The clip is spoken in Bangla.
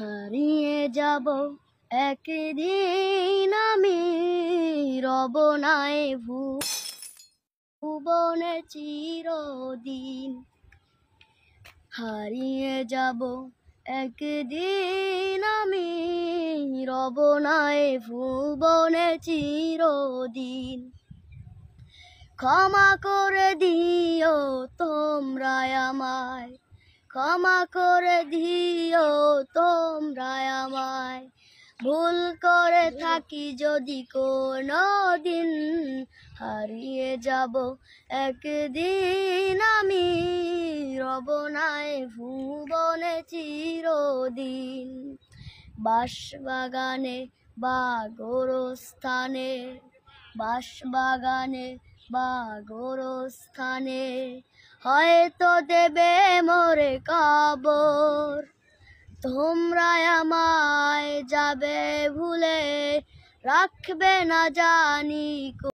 হারিয়ে যাব একদিন আমি, রব নাই ভুবনে চিরদিন। হারিয়ে যাব একদিন আমি, রব নাই ভুবনে চিরদিন। ক্ষমা করে দিও তোমরা আমায়, ক্ষমা করে দিও তোমরা আমায়। ভুল করে থাকি যদি কোনো দিন, হারিয়ে যাব একদিন আমি, রব নাই ভুবনে চিরদিন। বাঁশবাগানে বা গোরস্থানে, বাঁশবাগানে বা গোরস্থানে হয়তো দেবে মোরে কবর। তোমরা আমায় যাবে ভুলে, রাখবে না জানি।